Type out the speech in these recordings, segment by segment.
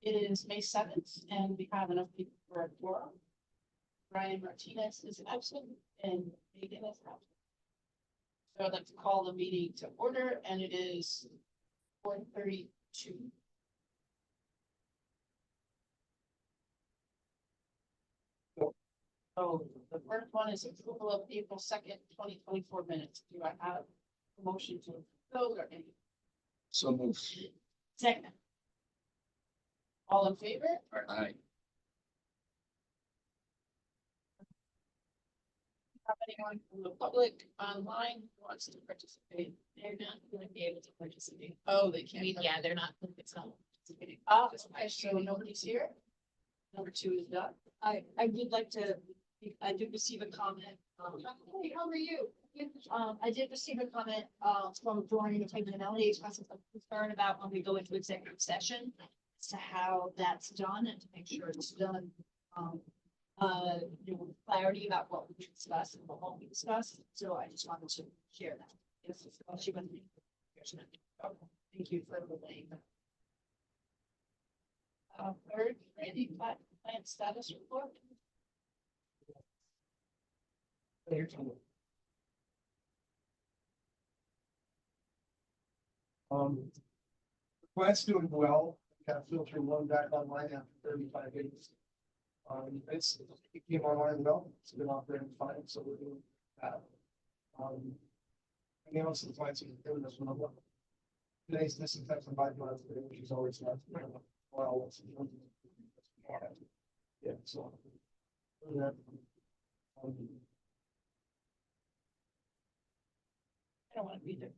It is May 7th, and we have enough people for a quorum. Brian Martinez is absent, and Megan is absent. So I'd like to call the meeting to order, and it is 4:32. So the first one is approval of April 2nd, 2024 minutes. Do I have a motion to approve or any? So moved. Second. All in favor? Aye. Have anyone from the public online who wants to participate? They're not going to be able to participate. Oh, they can't. Yeah, they're not, it's not participating. Ah, okay, so nobody's here. Number 2 is done. I would like to, I did receive a comment. Hey, how are you? I did receive a comment, from Doreen and Melanie expressing some concern about when we go into executive session as to how that's done and to make sure it's done. You know, with clarity about what we discussed and what won't be discussed. So I just wanted to share that. Yes, she went. Okay, thank you for relaying that. Third, Randy, plant status report. The plant's doing well. Got filter one back online after 35 days. It came online well. It's been operating fine, so we're doing that. And the else of the plants are doing this one. Today's disinfectant byproduct today, which is always nice. Well, yeah, so. Yeah. I don't want to be there.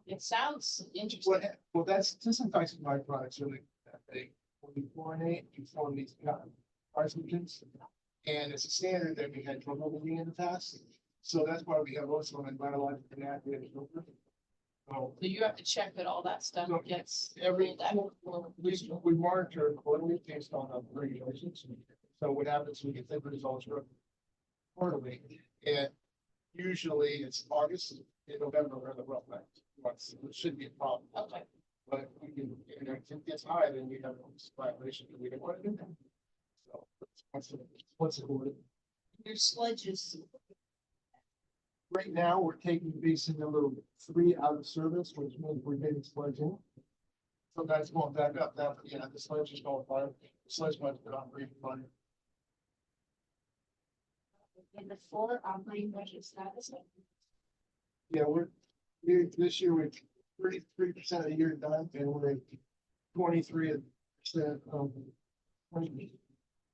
It sounds interesting. Well, that's disinfectant byproducts really that they, when you chlorinate, you form these carcinogens. And it's a standard that we had trouble meeting in the past. So that's why we have also an biological inactivated filter. So So you have to check that all that stuff So gets every, that. we monitor quarterly based on the regulations. So what happens, we get the results quarterly, and usually it's August and November are the rough months. It shouldn't be a problem. Okay. But we can, and if it gets high, then you have a violation, and we don't want to do that. So what's the word? Your sludges. Right now, we're taking basin number 3 out of service, which means we're getting sludge in. Sometimes going back up now, yeah, the sludge is going fine. The sludge might be operating fine. And the 4 operating budget status. Yeah, this year we're 33% of the year done, and we're at 23%.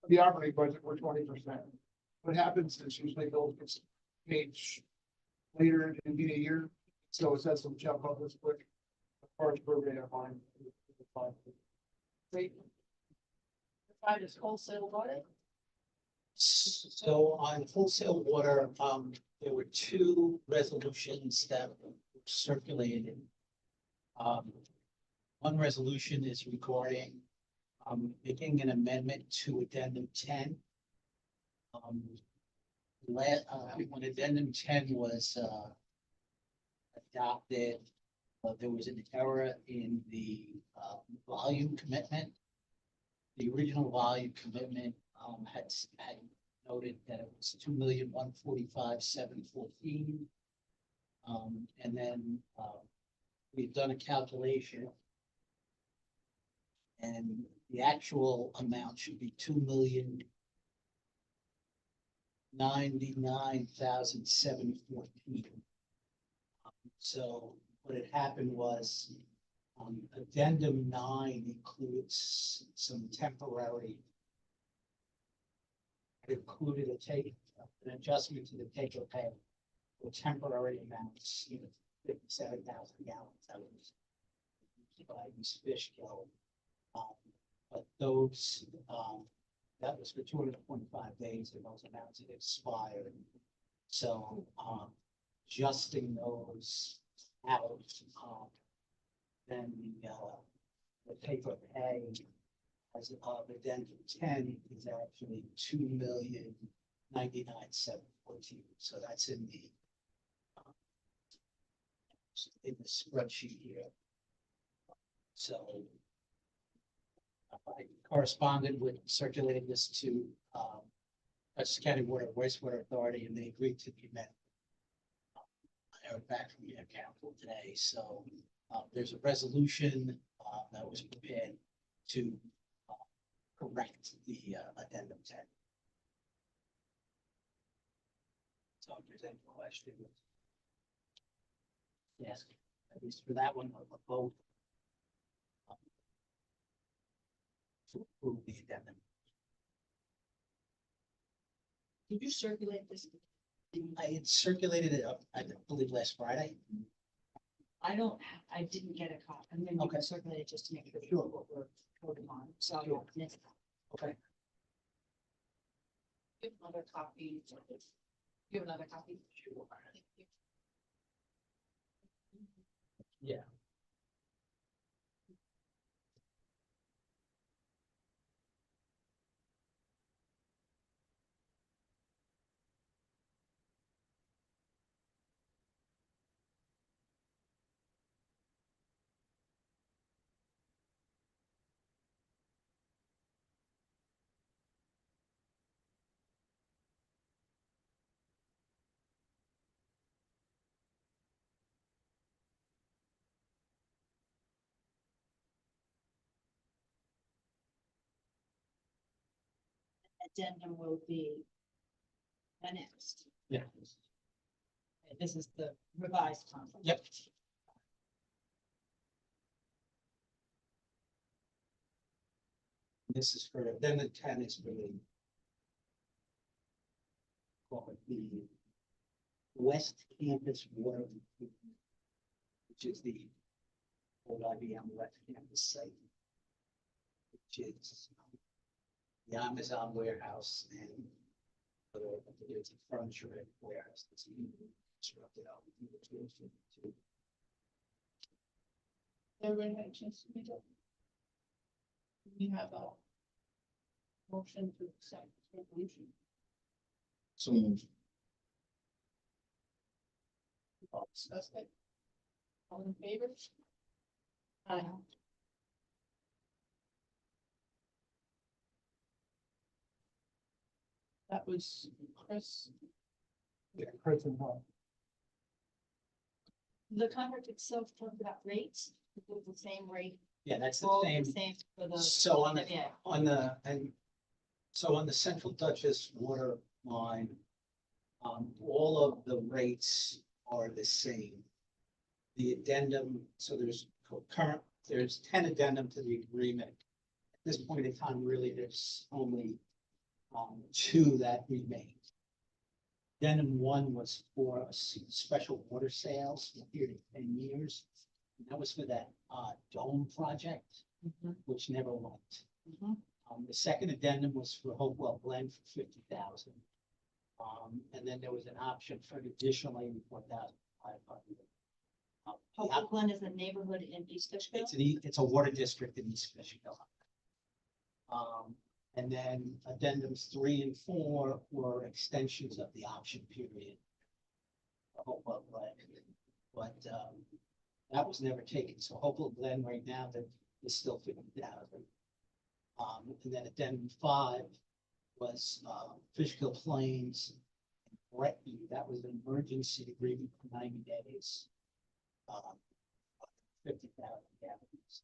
The operating budget, we're 20%. What happens is usually those gets paid later in the year, so it has some jump up this quick. As far as program line. Great. 5 is wholesale water. So on wholesale water, there were 2 resolutions that were circulated. One resolution is regarding making an amendment to addendum 10. When addendum 10 was adopted, there was an error in the volume commitment. The original volume commitment had noted that it was 2,145,714. And then we've done a calculation, and the actual amount should be 2,099,714. So what had happened was addendum 9 includes some temporary. It included an adjustment to the take or pay for temporary amounts, 57,000 gallons. That was by East Fishkill. But those, that was for 225 days, and those amounts had expired. So, adjusting those out, then the paper pay as of addendum 10 is actually 2,099,714. So that's in the in the spreadsheet here. So I corresponded with, circulated this to, Dutchess County Water Wastewater Authority, and they agreed to the amendment. I heard back from the council today, so, there's a resolution, that was prepared to, correct the, addendum 10. So if there's any question. Yes, at least for that one, I'll vote. To approve the addendum. Did you circulate this? I had circulated it up, I believe, last Friday. I didn't get a copy. I'm gonna Okay. circulate it just to make sure Sure. what we're voting on, so I Sure. won't miss it. Okay. You have another copy. You have another copy? Sure. Thank you. Yeah. Addendum will be annexed. Yeah. Okay, this is the revised contract. Yep. This is for, then the 10 is for the. Call it the West Campus Water. Improvement, which is the old IBM West Campus site. Which is the Amazon warehouse and there's a furniture warehouse that's being constructed out. In the 2022. Everybody had a chance to read it? We have a motion to accept this resolution. So moved. All discuss it. All in favor? Aye. That was Chris. Yeah, Chris and Paul. The contract itself talked about rates, it was the same rate. Yeah, that's the all same. For the. So on the, Yeah. and so on the Central Dutchess water line, all of the rates are the same. The addendum, so there's there's 10 addendum to the agreement. At this point in time, really, there's only 2 that remain. Addendum 1 was for special water sales for a period of 10 years. And that was for that dome project, which never went. The second addendum was for Hopewell Glen for 50,000. And then there was an option for an additional 84,500. Hopewell Glen is a neighborhood in East Fishkill. It's a water district in East Fishkill. And then addendums 3 and 4 were extensions of the option period. Hopewell Glen, but that was never taken. So Hopewell Glen right now that is still 50,000. And then addendum 5 was Fishkill Plains, and Breton. That was an emergency agreement for 90 days. 50,000 gallons.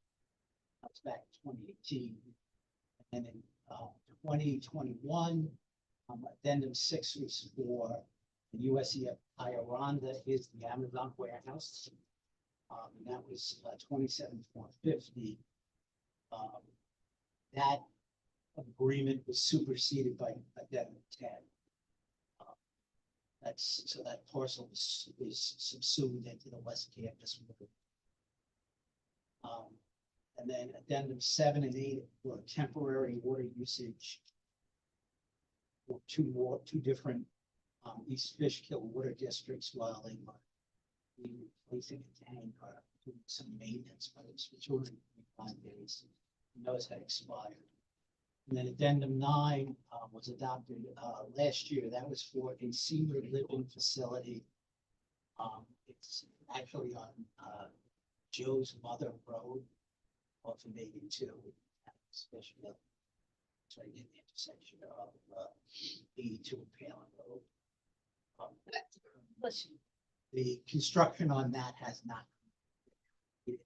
That's back in 2018. And in 2021, addendum 6 was for the USEF Ioronda is the Amazon warehouse. And that was 27,450. That agreement was superseded by addendum 10. So that parcel is subsumed into the West Campus. And then addendum 7 and 8 were temporary water usage. For two different East Fishkill water districts while they were replacing a tank or doing some maintenance, but it's for 205 days. And those had expired. And then addendum 9 was adopted last year. That was for a senior living facility. It's actually on, Joe's Mother Road off of 82. Especially, it's right in the intersection of, 82 and Palin Road. Listen, The construction on that has not. completed.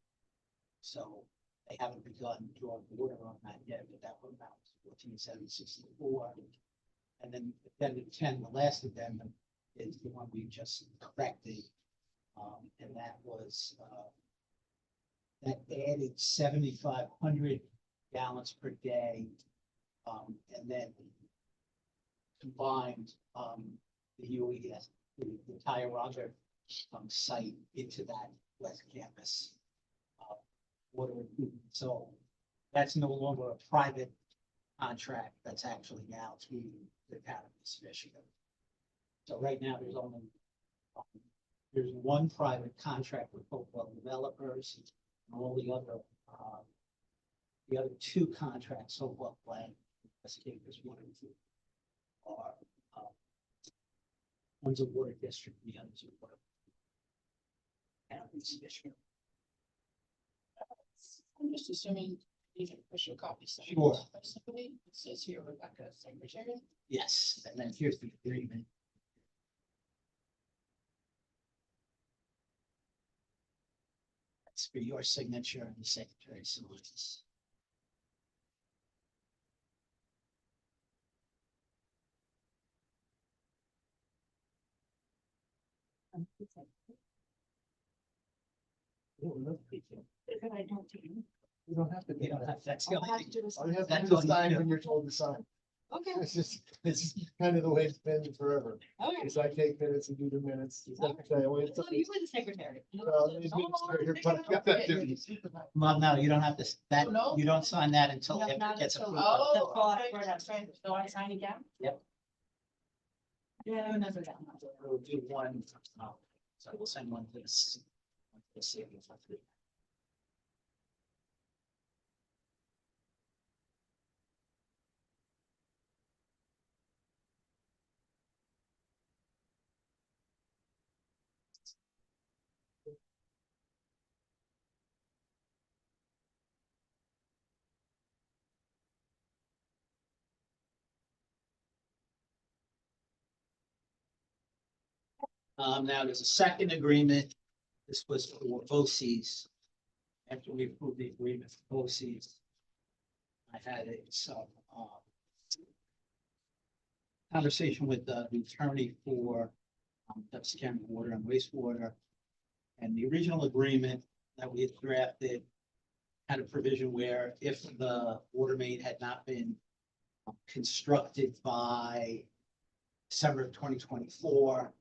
So they haven't begun drawing water on that yet, but that would amount to 14,764. And then addendum 10, the last addendum is the one we just corrected. And that was, that added 7,500 gallons per day. And then combined, the UES, the Tioga site into that West Campus water improvement. So that's no longer a private contract. That's actually now through the town of East Michigan. So right now, there's one private contract with Hopewell Developers, and all the other two contracts, Hopewell Plan, Escapers, one and two, are, one's a water district, the other's a water. And East Michigan. I'm just assuming these are official copies. signed Sure. by somebody. It says here Rebecca, secretary. Yes, and then here's the agreement. That's for your signature and the secretary signs. You don't have to do You don't that. have, that's the all I only have to thing. do is. All you have to That's do all is you sign do. when you're told to sign. Okay, It's kind of the way it's been forever. okay. It's I take minutes and do the minutes. The secretary always- So you were the secretary. Well, the administrator, but got that duty. Well, no, you don't have to, that, Oh, no? you don't sign that until No, it not gets until- approved. Oh, fraud, okay, fraud. that's right. So I sign again? Yep. Yeah, I never done that. We'll do one, so we'll send one to this. Now there's a second agreement. This was for BOCES. After we approved the agreement for BOCES, I had some conversation with the attorney for Dutchess County Water and Wastewater. And the original agreement that we had drafted had a provision where if the water main had not been constructed by December of 2024,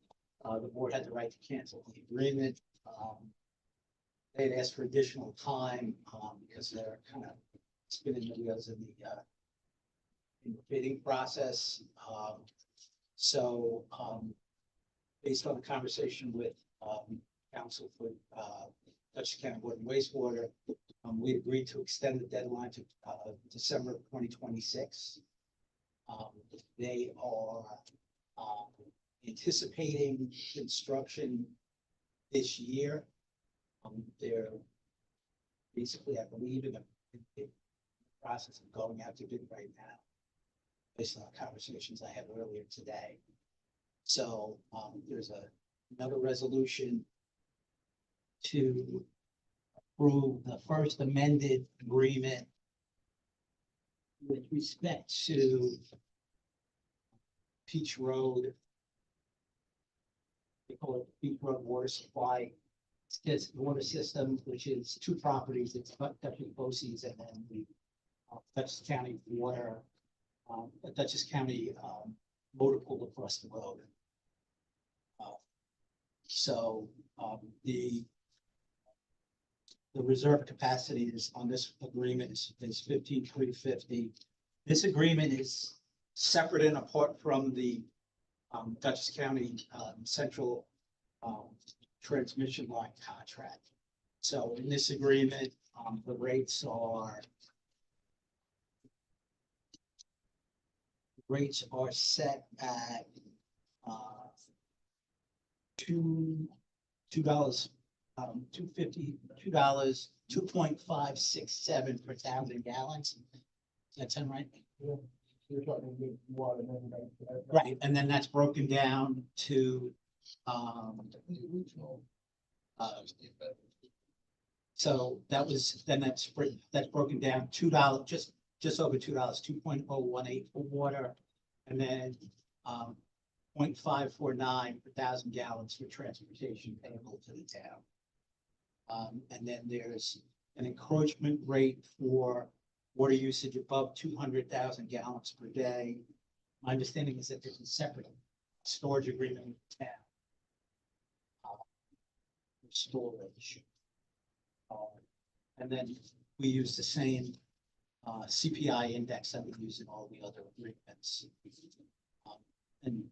the board had the right to cancel the agreement. They had asked for additional time, because they're kind of spinning the wheels in the bidding process. So, based on the conversation with, council for, Dutchess County Water and Wastewater, we agreed to extend the deadline to, December of 2026. They are, anticipating construction this year. They're basically, I believe, in the process of going out to bid right now, based on the conversations I had earlier today. So, there's another resolution to approve the first amended agreement with respect to Peach Road. They call it Peach Road Water Supply. It's water system, which is two properties. It's Dutchess BOCES and then the Dutchess County Water, Dutchess County motor pool across the road. So the reserve capacity is on this agreement is 15,350. This agreement is separate and apart from the Dutchess County central transmission line contract. So in this agreement, the rates are set at $2 $2.567 per 1,000 gallons. Does that sound right? You're talking about water, and then Right, and then that's broken down to, the original. so that was, then that's broken down $2, just over $2, 2.018 for water. And then, 0.549 per 1,000 gallons for transportation payable to the town. And then there's an encroachment rate for water usage above 200,000 gallons per day. My understanding is that there's a separate storage agreement with the town. For storage. And then we use the same CPI index that we use in all the other agreements. And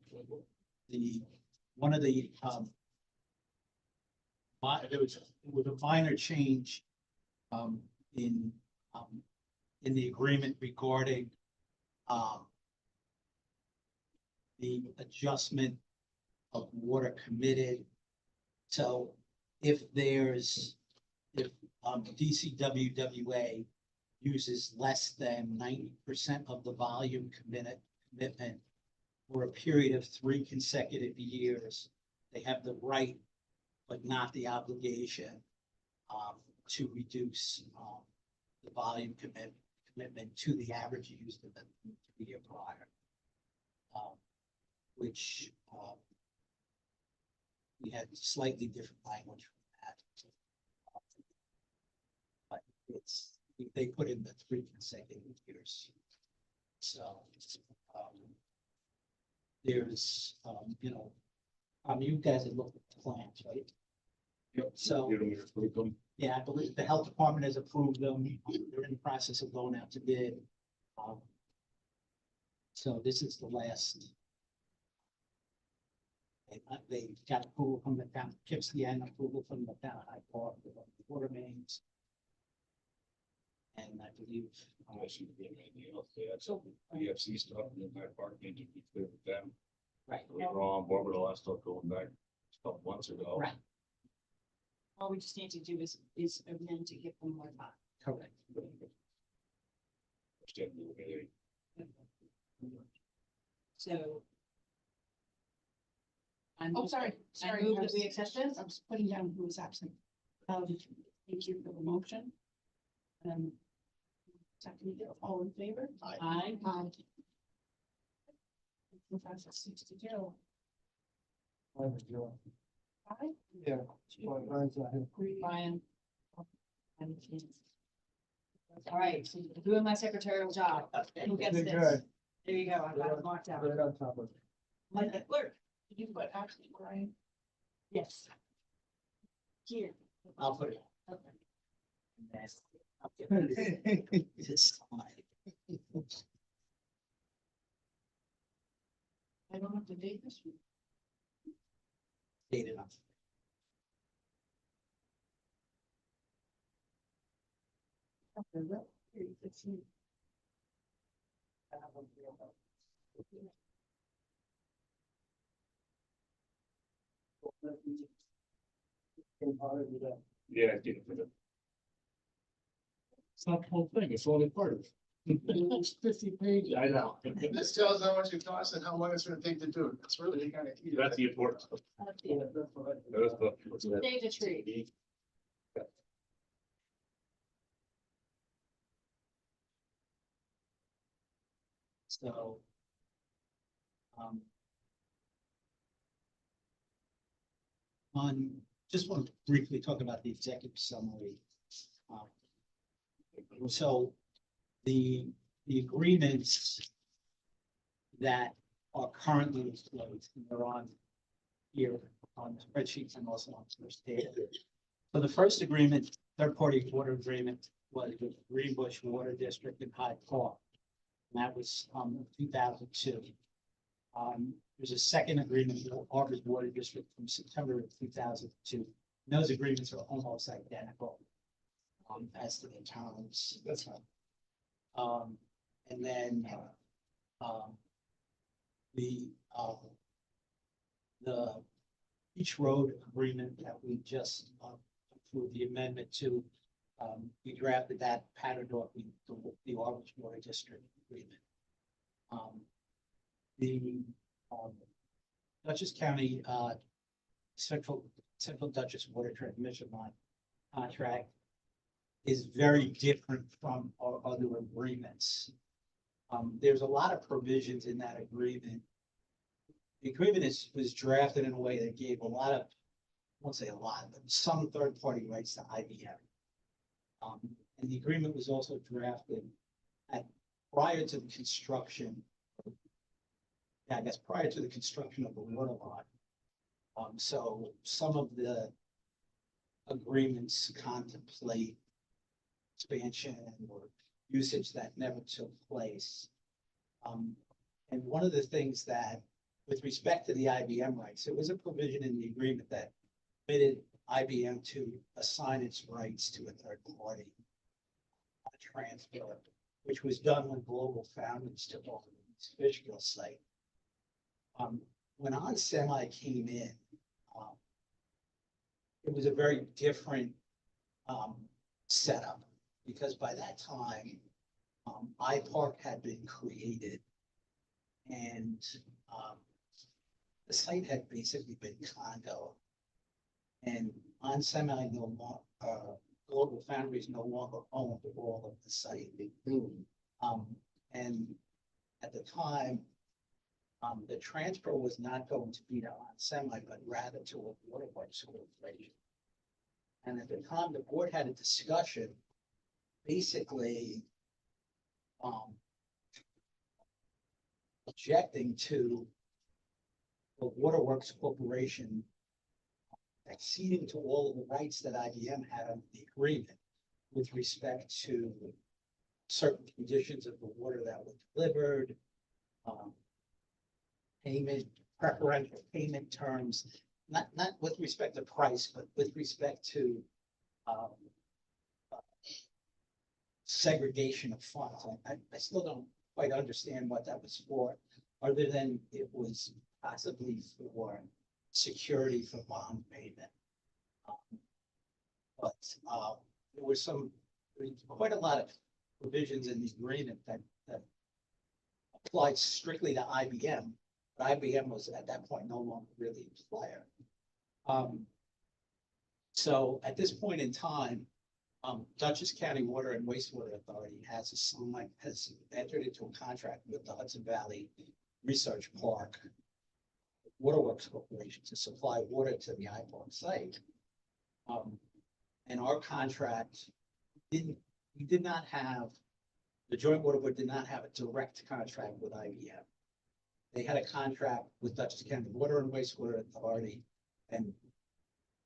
one of the, there was a minor change in the agreement regarding the adjustment of water committed. So if DCWWA uses less than 90% of the volume commitment for a period of 3 consecutive years, they have the right, but not the obligation, to reduce the volume commitment to the average used in the year prior. Which we had slightly different language from that. But they put in the 3 consecutive years. So there's, you guys have looked at the plans, right? Yep. So, yeah, I believe the health department has approved them. They're in the process of going out to bid. So this is the last. They got approval from the town, Poughkeepsie, and approval from the town High Park, the water mains. And I believe. So EFC stuff in the back park need to be clear with them. Right, We were on board with all that stuff going back a couple months ago. right, All we just need to do is amend to give them more time. correct. Understand the way So. Oh, sorry, I move that we was- accept this. I was putting down who was absent. Thank you for the motion. Second, all in favor? Aye. Passes 6-0. Aye. Yeah. Well, mine's not here. Brian. All right, so doing my secretarial job. Who gets Good, this? good. There you go, I've got it marked out. Right on top of it. Like the clerk. Did you put absent, Brian? Yes. Here. I'll put it. Okay. That's- I'll get it. This time. I don't have to date this one. Date it up. Okay, well, here, let's see. Yeah, I did it for them. It's not the whole thing, it's only part of it. It's 50 pages. I know. This tells how much it costs and how long it's gonna take to do it. That's really kind of key. That's the important stuff. That is the. Save the tree. So. Just want to briefly talk about the executive summary. So the agreements that are currently in place, and they're on here on the spreadsheets and also on first data. So the first agreement, third-party water agreement, was with Greenbush Water District in Hyde Park. And that was 2002. There's a second agreement with Arbors Water District from September of 2002. And those agreements are almost identical as to the terms. That's fine. And then the Beach Road agreement that we just approve the amendment to, we drafted that patterned off the Orange Water District agreement. The, Dutchess County, Central Dutchess Water Transmission Line contract is very different from our other agreements. There's a lot of provisions in that agreement. The agreement was drafted in a way that gave a lot of, I won't say a lot, but some third-party rights to IBM. And the agreement was also drafted prior to the construction, I guess prior to the construction of the water line. So some of the agreements contemplate expansion or usage that never took place. And one of the things that, with respect to the IBM rights, there was a provision in the agreement that permitted IBM to assign its rights to a third party transfer, which was done when Global Foundries took over the Fishkill site. When onsemi came in, it was a very different setup, because by that time, iPark had been created, and the site had basically been condo. And onsemi no longer, Global Foundries no longer owned all of the site. And at the time, the transfer was not going to be to onsemi, but rather to a waterworks corporation. And at the time, the board had a discussion, basically objecting to the Waterworks Corporation acceding to all of the rights that IBM had under the agreement with respect to certain conditions of the water that was delivered, payment, preferential payment terms, not with respect to price, but with respect to segregation of funds. I still don't quite understand what that was for, other than it was possibly for security for bond payment. But there was quite a lot of provisions in the agreement that applied strictly to IBM, but IBM was at that point no longer really a player. So at this point in time, Dutchess County Water and Wastewater Authority has entered into a contract with the Hudson Valley Research Park Waterworks Corporation to supply water to the iPark site. And our contract we did not have, the Joint Water Board did not have a direct contract with IBM. They had a contract with Dutchess County Water and Wastewater Authority, and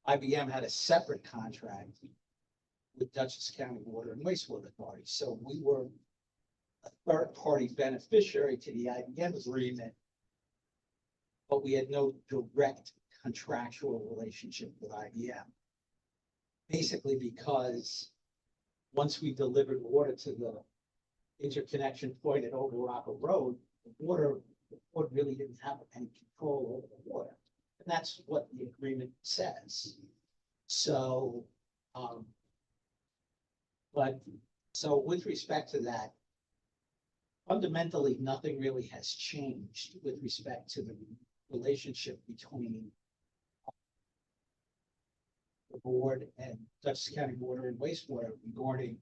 IBM had a separate contract with Dutchess County Water and Wastewater Authority. So we were a third-party beneficiary to the IBM agreement, but we had no direct contractual relationship with IBM. Basically because once we delivered water to the interconnection point at Old Morocco Road, the board really didn't have any control over the water. And that's what the agreement says. So, so with respect to that, fundamentally, nothing really has changed with respect to the relationship between the board and Dutchess County Water and Wastewater regarding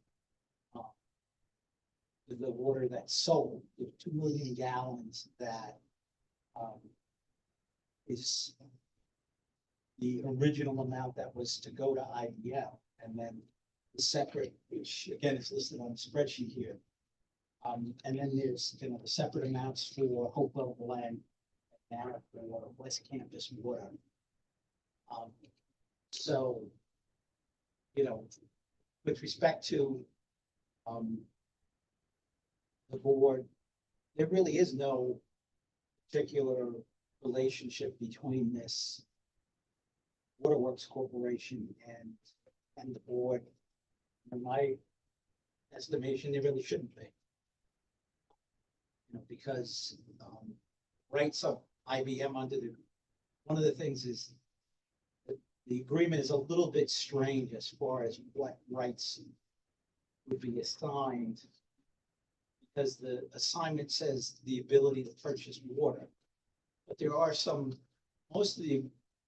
the water that's sold, the 2 million gallons that is the original amount that was to go to IBM, and then the separate, which again is listed on the spreadsheet here. And then there's, the separate amounts for Hopewell Glen and for West Campus Water. So, with respect to the board, there really is no particular relationship between this Waterworks Corporation and the board. In my estimation, there really shouldn't be. Because rights of IBM under one of the things is that the agreement is a little bit strange as far as what rights would be assigned. Because the assignment says the ability to purchase water. But there are some, most of the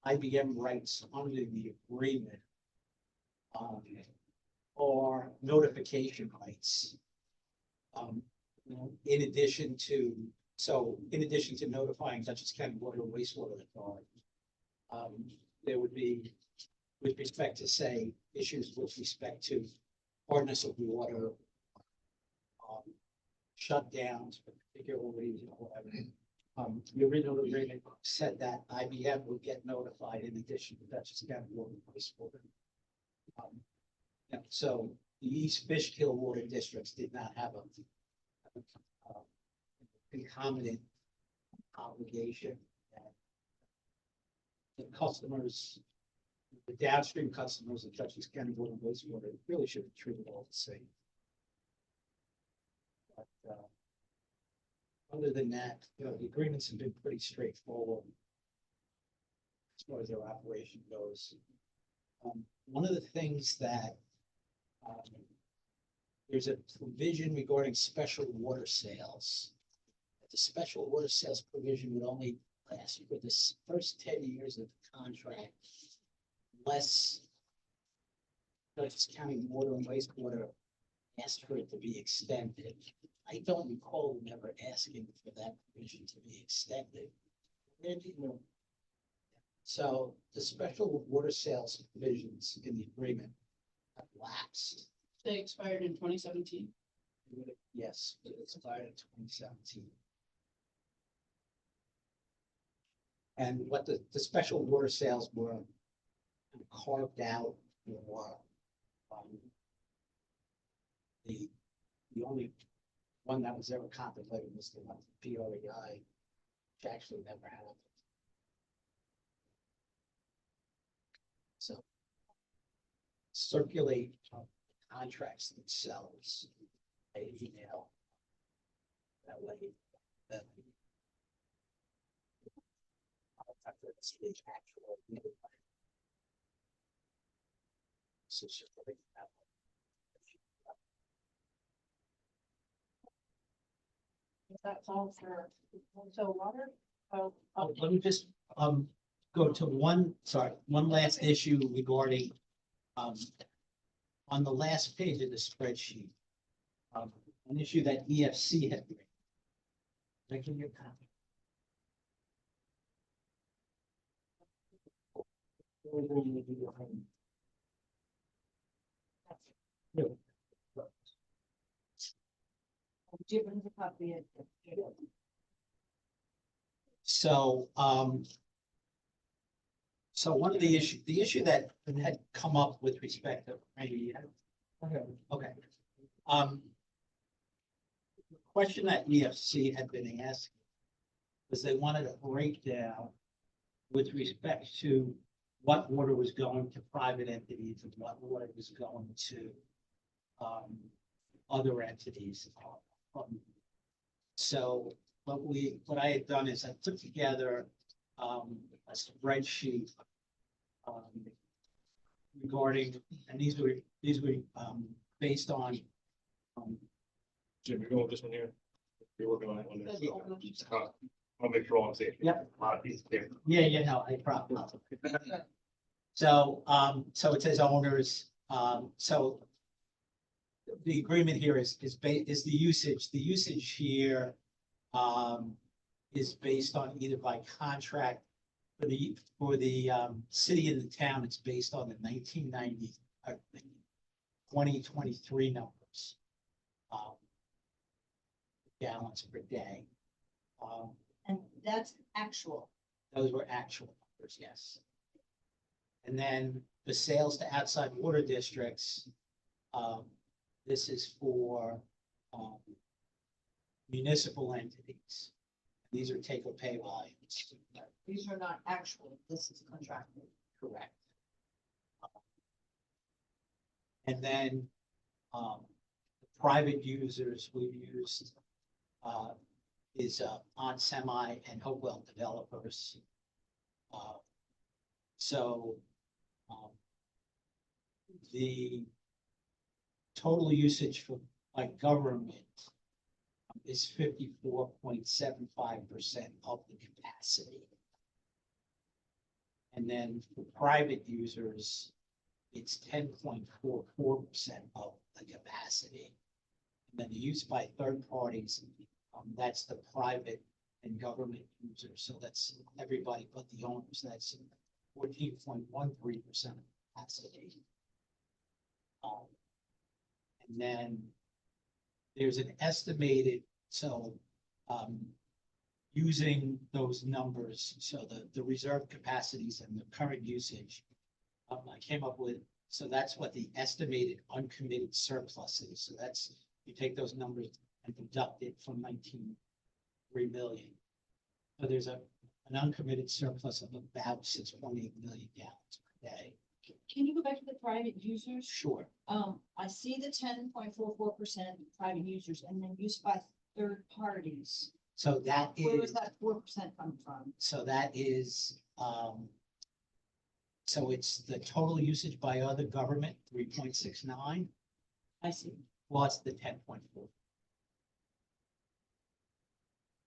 IBM rights under the agreement are notification rights. In addition to notifying Dutchess County Water and Wastewater Authority, there would be, with respect to, say, issues with respect to hardness of water, shutdowns for particular reason or whatever. The original agreement said that IBM would get notified in addition to Dutchess County Water and Wastewater. So the East Fishkill water districts did not have a concomitant obligation that the customers, the downstream customers of Dutchess County Water and Wastewater really should be treated all the same. But, other than that, the agreements have been pretty straightforward as far as their operation goes. One of the things that there's a provision regarding special water sales. The special water sales provision would only last for the first 10 years of the contract, unless Dutchess County Water and Wastewater asked for it to be extended. I don't recall them ever asking for that provision to be extended. So the special water sales provisions in the agreement have lapsed. They expired in 2017. Yes, it expired in 2017. And what the special water sales were carved out for the only one that was ever contemplated was the one for PREI, which actually never happened. So circulate contracts themselves by email. That way, that it's the actual. So circulate that That's all for hotel water. Oh, Let me just go to one last issue regarding on the last page of the spreadsheet. An issue that EFC had raised. Can I give you a copy? Do you bring the copy of it? So, so one of the issue that had come up with respect to, maybe, okay. The question that EFC had been asking was they wanted a breakdown with respect to what water was going to private entities and what water was going to other entities. So what I had done is I put together a spreadsheet regarding, and these were based on Jim, you're going with this one here? You're working on it on That's this. all. I'll make sure I'm safe. Yep. A lot of pieces there. yeah, no, I probably. So, so it says owners, so the agreement here is the usage. The usage here is based on either by contract for the city and the town. It's based on the 1990 2023 numbers, gallons per day. And that's actual. Those were actual numbers, yes. And then the sales to outside water districts, this is for municipal entities. These are take or pay volumes. These are not actual, this is contracted. Correct. And then the private users we used is On Semi and Hopewell Developers. So Um, The total usage for, by government is 54.75% of the capacity. And then for private users, it's 10.44% of the capacity. And then the use by third parties, that's the private and government users, so that's everybody but the owners, that's 14.13% of capacity. And then there's an estimated, so, using those numbers, so the reserve capacities and the current usage, I came up with, so that's what the estimated uncommitted surplus is. So that's, you take those numbers and deduct it from 19.3 million. So there's an uncommitted surplus of about 6.8 million gallons per day. Can you go back to the private users? Sure. I see the 10.44% private users and then use by third parties. So that Where was is, that 4% coming from? so that is, so it's the total usage by other government, 3.69, I see. plus the 10.4.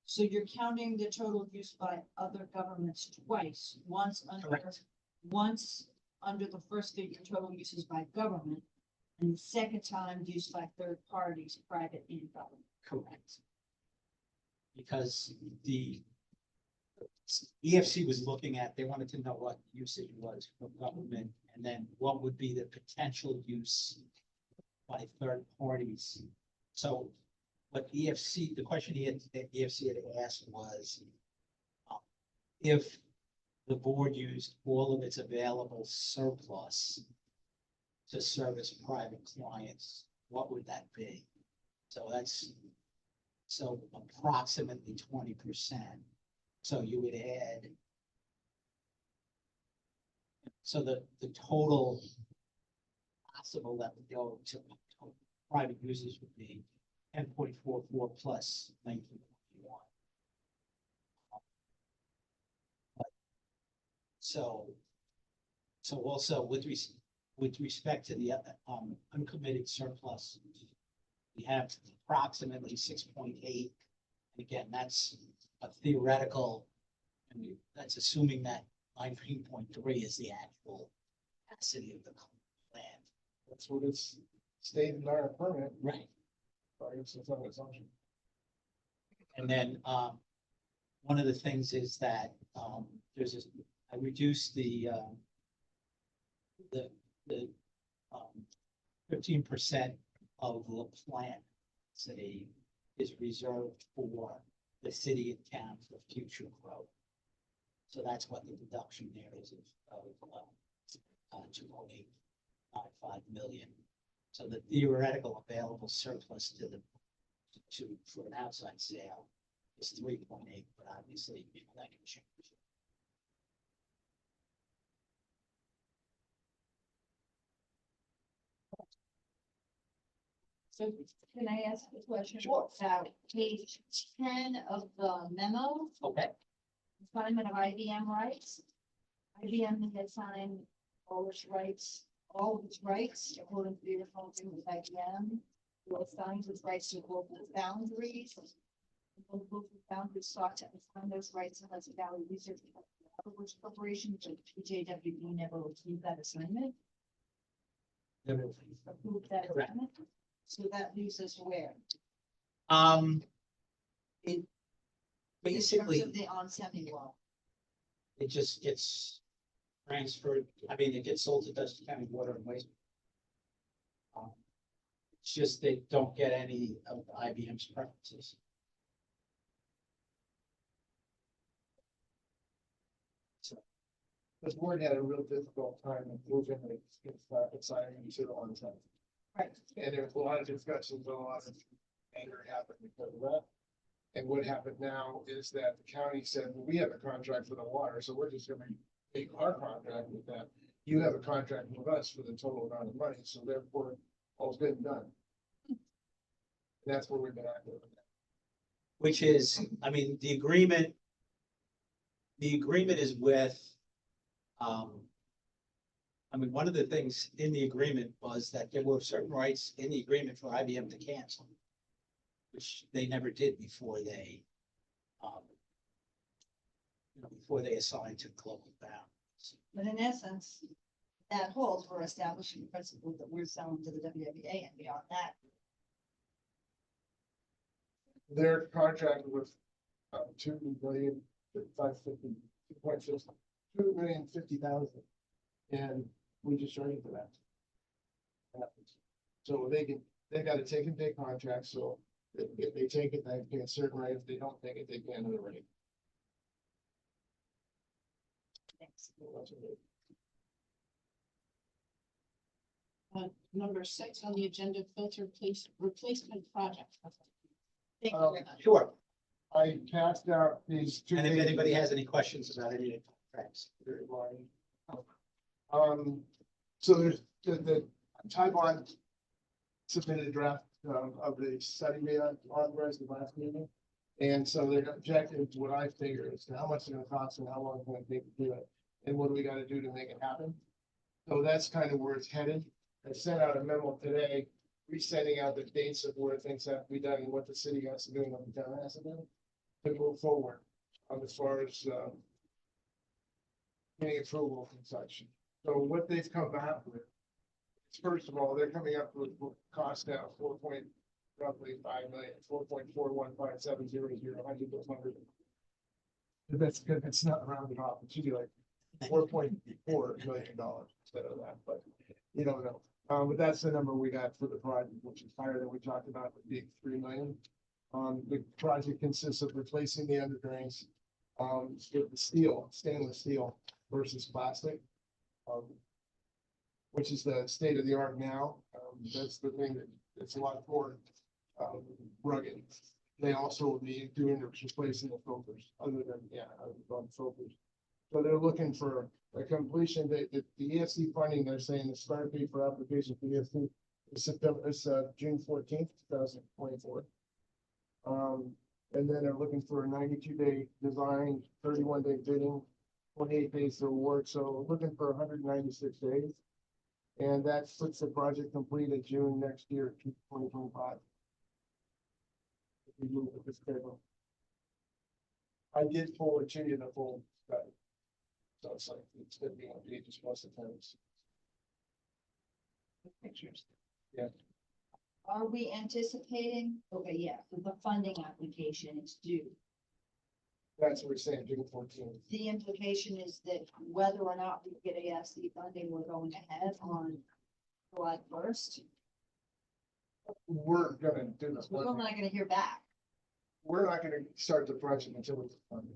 So you're counting the total use by other governments twice, Correct. once under the first figure, total uses by government, and the second time used by third parties, private and government. Correct. Because the EFC was looking at, they wanted to know what usage was from government, and then what would be the potential use by third parties. So what EFC, the question that EFC had asked was, if the board used all of its available surplus to service private clients, what would that be? So that's, so approximately 20%. So you would add. So the total possible that would go to private users would be 10.44 plus 19.1. So also with respect to the uncommitted surplus, we have approximately 6.8. Again, that's a theoretical, and that's assuming that 19.3 is the actual capacity of the land. That's what it's stated in our permit, Right. right? So it's not an assumption. And then, one of the things is that, there's this, I reduced the 15% of the plant city is reserved for the city and town for future growth. So that's what the deduction there is of 2.895 million. So the theoretical available surplus to for an outside sale is 3.8, but obviously, that can change. So can I ask a question? Sure. About page 10 of the memo, Okay. assignment of IBM rights. IBM has signed all its rights, according to the original agreement with IBM. Will assign its rights to global boundaries. Global boundaries sought to assign those rights to Hudson Valley Research Corporation, but PJWB never received that assignment. Approved that Correct. assignment. So that leaves us where? It In terms basically, of the on-semi law. it just gets transferred, I mean, it gets sold to Dutchess County Water and Waste. It's just they don't get any of IBM's preferences. This board had a real difficult time approving it's signing to the on time. Right. And there was a lot of discussions, a lot of anger happened because of that. And what happened now is that the county said, well, we have a contract for the water, so we're just gonna make our contract with them. You have a contract with us for the total amount of money, so therefore, all's good and done. And that's where we've been at with that. Which is, I mean, the agreement is with, I mean, one of the things in the agreement was that there were certain rights in the agreement for IBM to cancel, which they never did before they, before they assigned to Global Bounds. But in essence, that holds for establishing the principle that we're selling to the WWA, and beyond that, They're contracted with, 2,550,000, and we just charge for that. So they gotta take and pay contracts, so if they take it, they pay a certain rate, if they don't take it, they pay another rate. thanks. Number 6 on the agenda, filter replacement project. Thank you Um, very much. Sure. I passed out these two. And if pages. anybody has any questions about any of the contracts. So there's the Taiwan submitted a draft of the study we had authorized the last meeting. And so their objective, what I figure is how much it's gonna cost and how long it's gonna take to do it, and what do we gotta do to make it happen? So that's kind of where it's headed. I sent out a memo today, resending out the dates of where things have to be done and what the city has to do and what the town has to do to move forward, as far as, getting approval and such. So what they've come back with, is, first of all, they're coming up with cost now, roughly 5 million, 4.41570 hundred those numbers. If that's good, it's not rounded off, it should be like $4.4 million instead of that, but you don't know. But that's the number we got for the project, which is higher than we talked about, with the 3 million. The project consists of replacing the under drains, with the steel, stainless steel versus plastic. Which is the state of the art now. That's the thing that it's a lot more rugged. They also will be doing replacing the filters, other than filters. So they're looking for a completion date. The EFC funding, they're saying the start date for application for EFC is June 14th, 2024. And then they're looking for a 92-day design, 31-day bidding, 28 days to award, so looking for 196 days. And that puts the project complete in June next year, 2025. If we move with the schedule. I did forward to you the full study. So it's like, it's gonna be on pages plus the times. Pictures. Yeah. Are we anticipating, okay, yeah, the funding application is due. That's what we're saying, June 14th. The implication is that whether or not we get AFC funding, we're going ahead on July 1st. We're gonna do this. We're not gonna hear back. We're not gonna start the project until it's funded.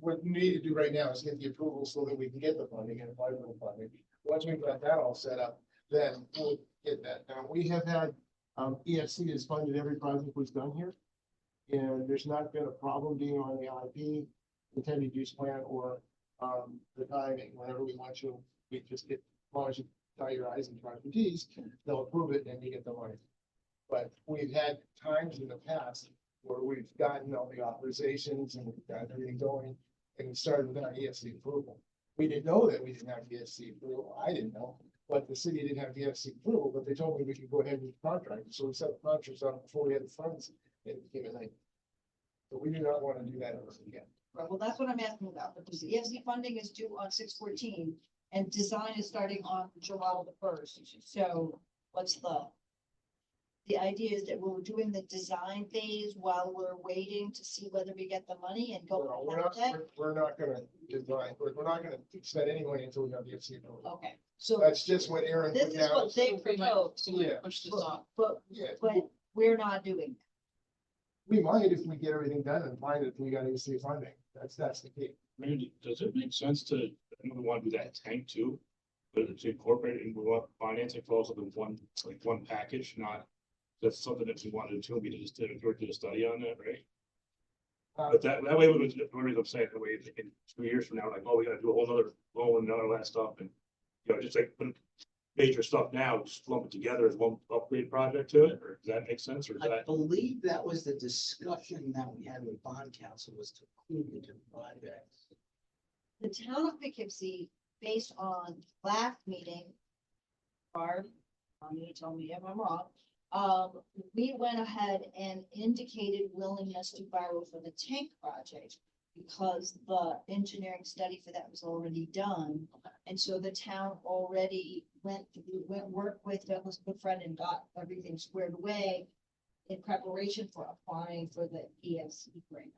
What we need to do right now is get the approval so that we can get the funding and apply for the funding. Once we've got that all set up, then we'll get that. Now, we have had, EFC has funded every project we've done here. And there's not been a problem being on the IP, intended use plan, or, the timing. Whenever we want you, we just get, as long as you dot your i's and cross your t's, they'll approve it and you get the money. But we've had times in the past where we've gotten all the authorizations and we've got everything going, and we started without EFC approval. We didn't know that we didn't have EFC approval. I didn't know, but the city didn't have EFC approval, but they told me we could go ahead and contract. So we set the contracts up before we had the funds, and it became a night. So we do not want to do that ever again. Right, well, that's what I'm asking about, because the EFC funding is due on 6/14 and design is starting on July 1st. So what's the idea is that we're doing the design phase while we're waiting to see whether we get the money and go. No, ahead with that? we're not gonna design, we're not gonna spend any money until we have the EFC approval. Okay, so That's just what Aaron this put is down. what they We might- proposed, so we Yeah. push this off. but Yeah, we're not doing that. we might if we get everything done and find that we got EFC funding. That's the key. Maybe, does it make sense to, I know we want to do that tank too? But to incorporate it and we want financing falls into one package, not, that's something that we wanted to, we just did a study on that, right? But that way, we was, the reason I'm saying, the way in 2 years from now, like, oh, we gotta do a whole nother loan and all that stuff, and, you know, just like put major stuff now, just lump it together as one upgrade project to it, or does that make sense, or is I that? believe that was the discussion that we had with bond council, was to include the two projects. The town of Poughkeepsie based on last meeting, Barb, you tell me if I'm wrong, we went ahead and indicated willingness to borrow for the tank project because the engineering study for that was already done. And so the town already worked with Douglas Goodfriend and got everything squared away in preparation for applying for the EFC grant.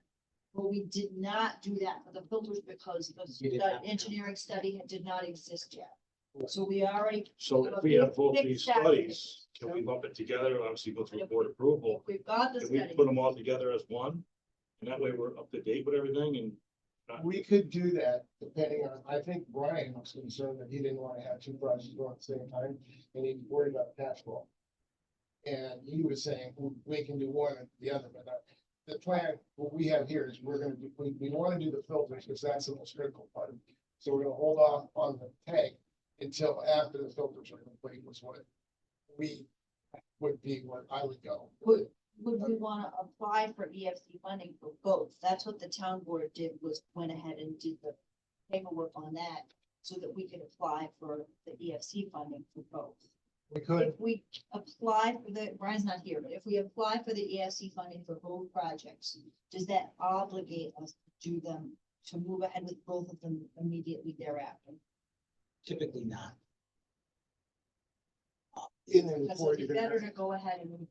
But we did not do that for the filters because You did the not. engineering study did not exist yet. So we already, So if we have both Fix these that. studies, can we lump it together, obviously go through board approval? we've got the Can we study. put them all together as one? And that way we're up to date with everything and We could do that depending on, I think Brian was concerned that he didn't want to have two projects going at the same time and he worried about cash flow. And he was saying, we can do one and the other, but the plan, what we have here is we're gonna do, we want to do the filters because that's the most critical part. So we're gonna hold off on the tank until after the filters are complete, was what we would be, where I would go. Would we wanna apply for EFC funding for both? That's what the town board did, was went ahead and did the paperwork on that so that we could apply for the EFC funding for both. We could, If we apply for the, Brian's not here, but if we apply for the EFC funding for both projects, does that obligate us to do them, to move ahead with both of them immediately thereafter? Typically not. in the Because report, it'd you're be gonna better to go ahead and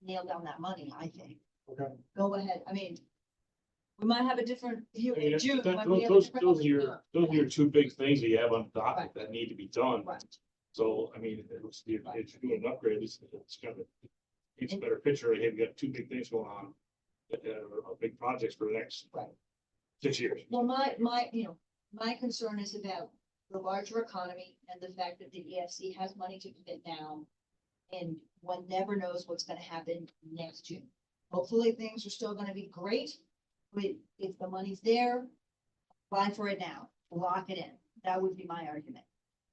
nail down that money, I think. okay. Go ahead, I mean, we might have a different view I mean, in June. when we have a those different are your, those are your two big things that you have on docket Right. that need to be done. Right. So, I mean, if you're doing an upgrade, it's kind of, it's a better picture. Hey, we got two big things going on. That are big projects for the next Right. 6 years. Well, my concern is about the larger economy and the fact that the EFC has money to commit now. And one never knows what's gonna happen next June. Hopefully, things are still gonna be great, but if the money's there, apply for it now, lock it in. That would be my argument.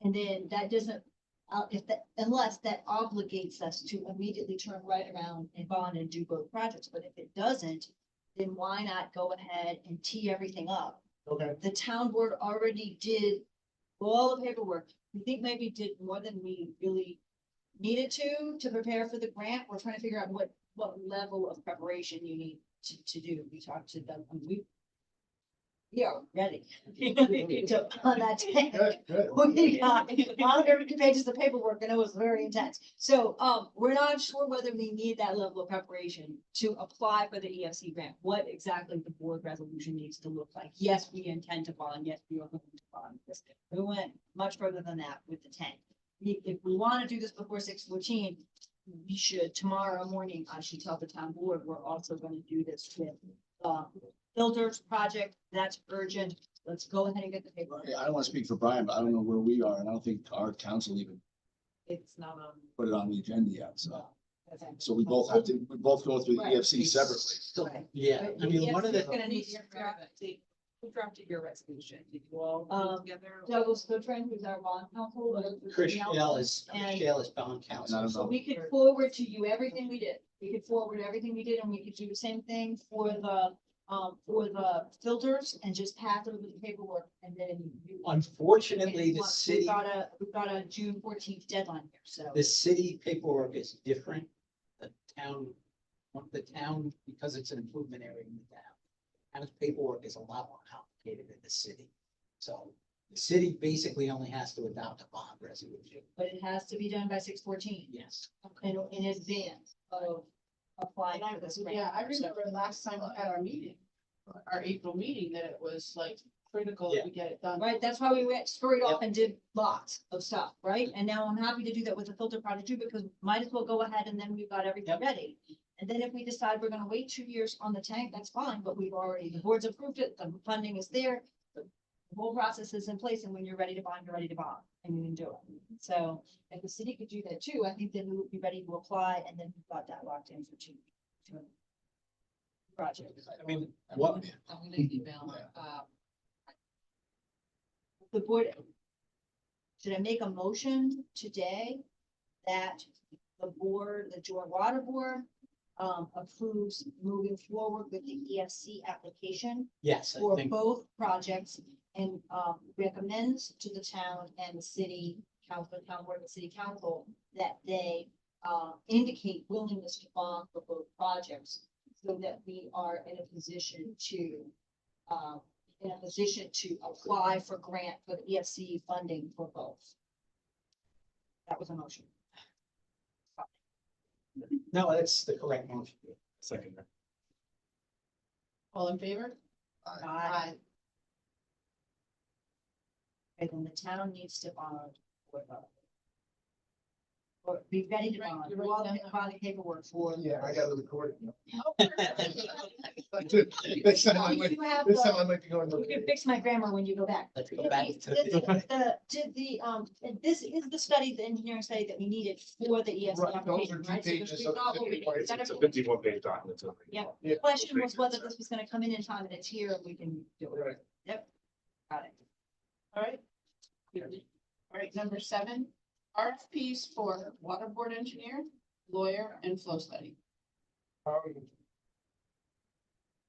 And then that doesn't, unless that obligates us to immediately turn right around and bond and do both projects. But if it doesn't, then why not go ahead and tee everything up? Okay, The town board already did all the paperwork. We think maybe did more than we really needed to prepare for the grant. We're trying to figure out what level of preparation you need to do. We talked to them, and we are ready. To, on that tank. good, good. We got 150 pages of paperwork and it was very intense. So, we're not sure whether we need that level of preparation to apply for the EFC grant. What exactly the board resolution needs to look like. Yes, we intend to bond. Yes, we are going to bond this. We went much further than that with the tank. If we want to do this before 6/14, we should, tomorrow morning, I should tell the town board, we're also going to do this with, filters project. That's urgent. Let's go ahead and get the paperwork. I don't want to speak for Brian, but I don't know where we are, and I don't think our council even It's not on. put it on the agenda yet, so. Okay. So we both have to, we both go through the Right. EFC separately. So, Right. yeah, I mean, one of You're the, gonna need Your your draft, who drafted your resolution? Did you all Um, put together? Douglas Goodfriend, who's our bond counsel. Chris Shell is And- bond And I counsel. don't So know, we could forward to you everything we did. We could forward everything we did and we could do the same thing for the filters and just pass over the paperwork and then. Unfortunately, the We've city, got a June 14th deadline here, so. the city paperwork is different. The town, because it's an improvement area in the town. Town's paperwork is a lot more complicated than the city. So the city basically only has to adopt a bond resolution. But it has to be done by 6/14 Yes. in advance of applying for this grant. Yeah, I So- remember last time at our meeting, our April meeting, that it was like critical Yeah. that we get it done. Right, that's why we went straight off and did lots of stuff, right? And now I'm happy to do that with the filter project too, because might as well go ahead and then we've got everything Yep. ready. And then if we decide we're gonna wait 2 years on the tank, that's fine, but we've already, the board's approved it, the funding is there. The whole process is in place, and when you're ready to bond, you're ready to bond, and you can do it. So if the city could do that too, I think then we would be ready to apply, and then we've got that locked in for 2 projects. I mean, I'm what, gonna email, The board, should I make a motion today that the board, the joint water board, approves moving forward with the EFC application Yes, I for think, both projects and, recommends to the town and the city council, town board and city council that they, indicate willingness to bond for both projects so that we are in a position to, apply for grant for the EFC funding for both. That was a motion. no, that's the correct motion. Second. All in favor? Aye. And then the town needs to bond for the. Or be ready to Right, bond, you're do right, all the definitely. bonding paperwork for. Yeah, I got to record it. Oh, Next time I You might, do have this time the- I might be going. You can fix my grammar when you go back. Let's go back to This is the study, the engineering study that we needed for the EFC Right, those application, are two right? So pages just of read all over it. 51 Is that It's a everything? 51 page document. so- Yep. Yeah. The question was whether this was gonna come in time and it's here, and we can do it. Right. Got it. All right. All right, number 7, RFPs for water board engineer, lawyer, and flow study.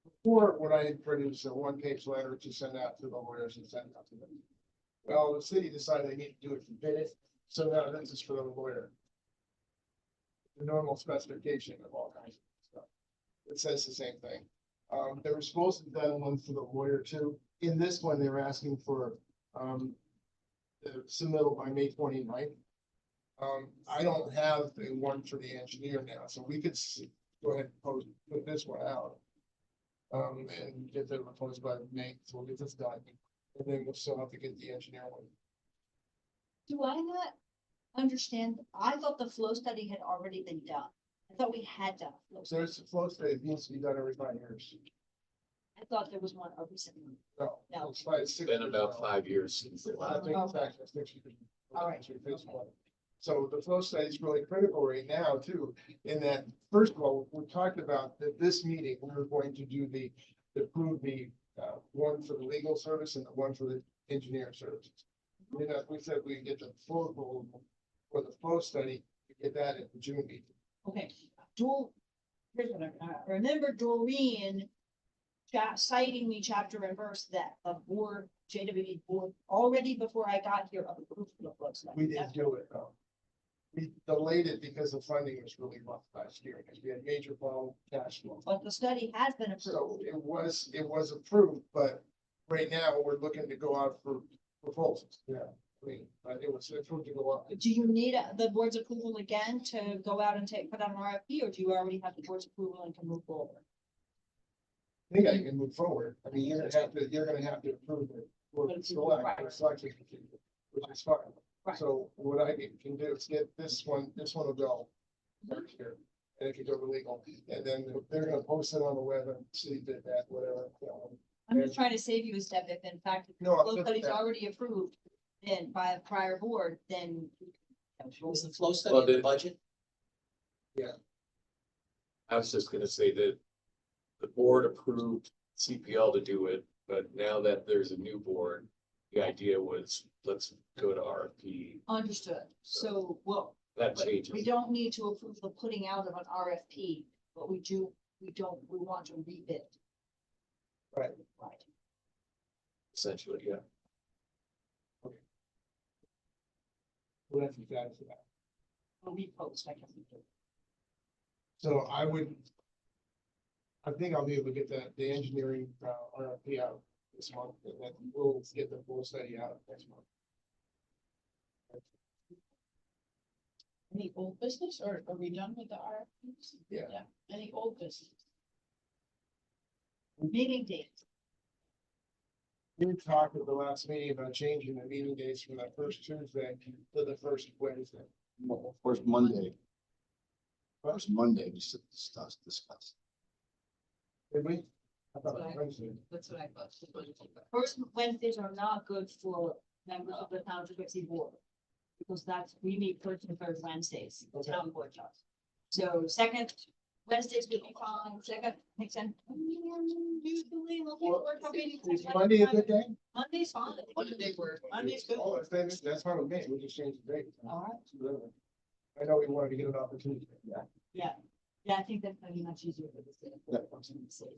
Before, when I had produced a one-page letter to send out to the lawyers and send out to them. Well, the city decided they need to do it for bid, so now this is for the lawyer. The normal specification of all kinds of stuff. It says the same thing. They were supposed to have done one for the lawyer too. In this one, they were asking for, the submittal by May 29th. I don't have the one for the engineer now, so we could go ahead and put this one out. And get the proposed by May, so we'll get this done, and then we'll still have to get the engineer one. Do I not understand? I thought the flow study had already been done. I thought we had done. a flow So study. there's a flow study, it needs to be done every 5 years. I thought there was one a recent one. No, No. it's 5, 6 Been years about now. 5 years since the I last. think it's actually 6 years. All right. So the flow study is really critical right now too, in that, first of all, we talked about that this meeting, we were going to do approve the, one for the legal service and the one for the engineering services. You know, we said we get the full approval for the flow study, we get that at the June meeting. Okay, here's what I remember Doreen citing me chapter and verse that the board, JWD board, already before I got here, approved the flow study. We didn't do it though. We delayed it because the funding was really rough last year, because we had major problem cash flow. But the study has been So approved. it was approved, but right now we're looking to go out for proposals, yeah. I mean, it was approved to go out. Do you need the board's approval again to go out and put out an RFP, or do you already have the board's approval and can move forward? I think I can move forward. I mean, you're gonna have to approve it. Or select, or selection, which is fine. Right. So what I can do is get this one will go. Next year, and it can go to legal, and then they're gonna post it on the web and see did that, whatever. I'm just trying to save you a step. If in fact, the No, I'm flow good with study's that. already approved then by a prior board, then. Was the flow study Well, in the the- budget? I was just gonna say that the board approved CPL to do it, but now that there's a new board, the idea was, let's go to RFP. Understood. So, well, That but we changes. don't need to approve the putting out of an RFP, but we want to rebid. Right. Right. Essentially, yeah. We'll have to be glad for that. Or repost, I guess. So I think I'll be able to get the engineering, RFP out this month, and then we'll get the full study out next month. Any old business, or are we done with the RFPs? Yeah. Any old business? Meeting dates. We talked at the last meeting about changing the meeting dates from that first Tuesday to the first Wednesday. First Monday. First Monday, we should discuss. Did we? I thought it was Wednesday. That's what I thought. First Wednesdays are not good for members of the town frequency board. Because we meet first and third Wednesdays, the Okay. town board does. So second Wednesdays would be fine, second, makes sense. Usually, Is Monday a good day? Monday's fine. Monday work, Monday's good. Oh, that's fine with me. We just changed the date. All right. I know we wanted to get an opportunity. Yeah. Yeah, I think that's gonna be much easier for the city.